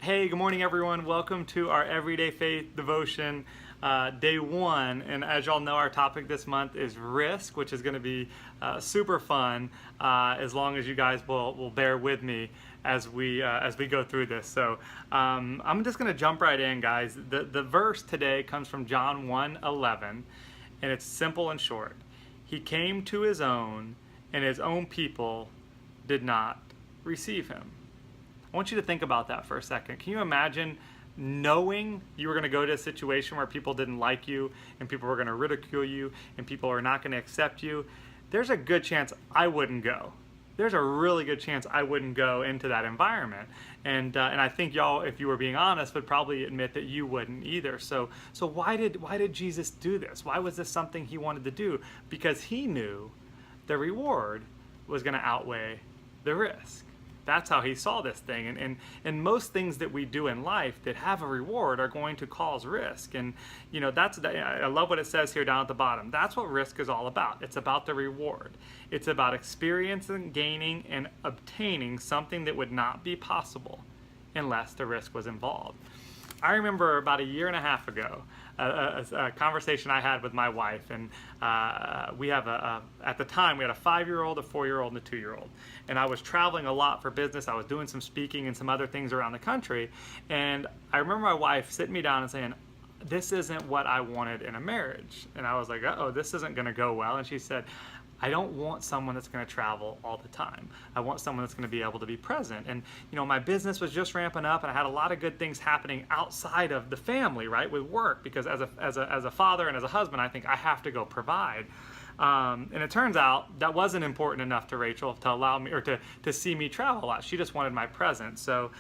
Hey, good morning, everyone. Welcome to our Everyday Faith devotion, day one. And as y'all know, our topic this month is risk, which is going to be super fun, as long as you guys will bear with me as we go through this. So I'm just going to jump right in, guys. The verse today comes from John 1:11, and it's simple and short. He came to his own, and his own people did not receive him. I want you to think about that for a second. Can you imagine knowing you were going to go to a situation where people didn't like you and people were going to ridicule you and people are not going to accept you? There's a good chance I wouldn't go. There's a really good chance I wouldn't go into that environment. And I think y'all, if you were being honest, would probably admit that you wouldn't either. So why did Jesus do this? Why was this something he wanted to do? Because he knew the reward was going to outweigh the risk. That's how he saw this thing. And most things that we do in life that have a reward are going to cause risk. And, I love what it says here down at the bottom. That's what risk is all about. It's about the reward. It's about experiencing, gaining, and obtaining something that would not be possible unless the risk was involved. I remember about a year and a half ago, a conversation I had with my wife, and we have at the time we had a 5-year-old, a 4-year-old, and a 2-year-old. And I was traveling a lot for business. I was doing some speaking and some other things around the country. And I remember my wife sitting me down and saying, "This isn't what I wanted in a marriage." And I was like, "Uh-oh, this isn't going to go well." And she said, "I don't want someone that's going to travel all the time. I want someone that's going to be able to be present." And, my business was just ramping up and I had a lot of good things happening outside of the family, right, with work, because as a father and as a husband, I think I have to go provide. And it turns out that wasn't important enough to Rachel to allow me or to see me travel a lot. She just wanted my presence. So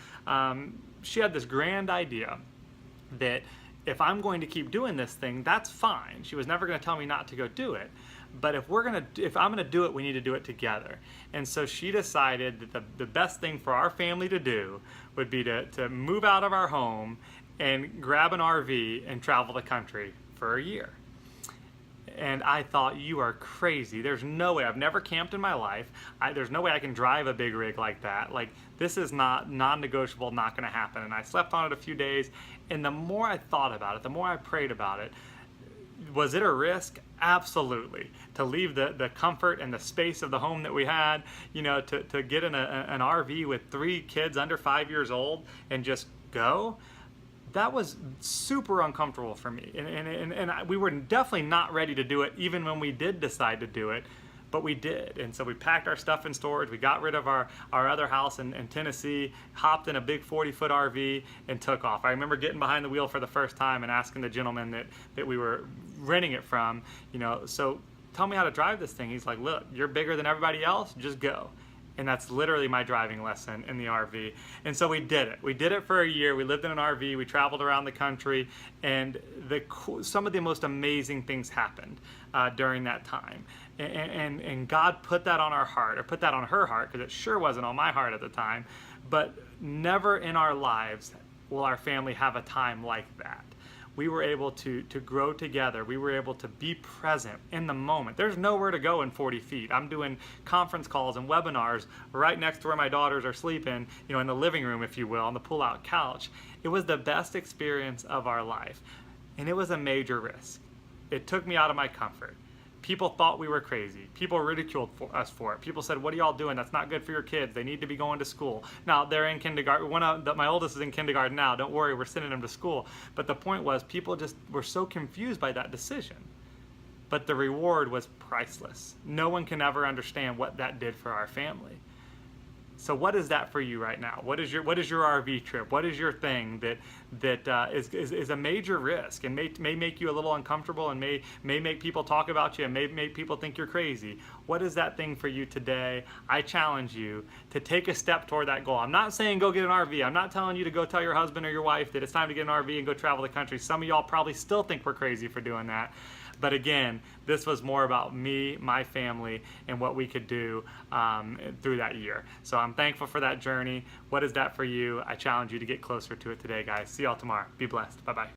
she had this grand idea that if I'm going to keep doing this thing, that's fine. She was never going to tell me not to go do it. But if I'm going to do it, we need to do it together. And so she decided that the best thing for our family to do would be to move out of our home and grab an RV and travel the country for a year. And I thought, you are crazy. There's no way. I've never camped in my life. There's no way I can drive a big rig like that. Like, this is not non-negotiable, not going to happen. And I slept on it a few days. And the more I thought about it, the more I prayed about it, was it a risk? Absolutely. To leave the comfort and the space of the home that we had, to get in an RV with 3 kids under 5 years old and just go. That was super uncomfortable for me. And we were definitely not ready to do it even when we did decide to do it. But we did. And so we packed our stuff in storage. We got rid of our other house in Tennessee, hopped in a big 40-foot RV, and took off. I remember getting behind the wheel for the first time and asking the gentleman that we were renting it from, so tell me how to drive this thing. He's like, "Look, you're bigger than everybody else. Just go." And that's literally my driving lesson in the RV. And so we did it. We did it for a year. We lived in an RV. We traveled around the country. And some of the most amazing things happened during that time. And God put that on our heart, or put that on her heart, because it sure wasn't on my heart at the time. But never in our lives will our family have a time like that. We were able to grow together. We were able to be present in the moment. There's nowhere to go in 40 feet. I'm doing conference calls and webinars right next to where my daughters are sleeping, in the living room, if you will, on the pull-out couch. It was the best experience of our life. And it was a major risk. It took me out of my comfort. People thought we were crazy. People ridiculed us for it. People said, "What are y'all doing? That's not good for your kids. They need to be going to school." Now, they're in kindergarten. My oldest is in kindergarten now. Don't worry, we're sending them to school. But the point was, people just were so confused by that decision. But the reward was priceless. No one can ever understand what that did for our family. So what is that for you right now? What is your RV trip? What is your thing that is a major risk and may make you a little uncomfortable and may make people talk about you and may make people think you're crazy? What is that thing for you today? I challenge you to take a step toward that goal. I'm not saying go get an RV. I'm not telling you to go tell your husband or your wife that it's time to get an RV and go travel the country. Some of y'all probably still think we're crazy for doing that. But again, this was more about me, my family, and what we could do through that year. So I'm thankful for that journey. What is that for you? I challenge you to get closer to it today, guys. See y'all tomorrow. Be blessed. Bye-bye.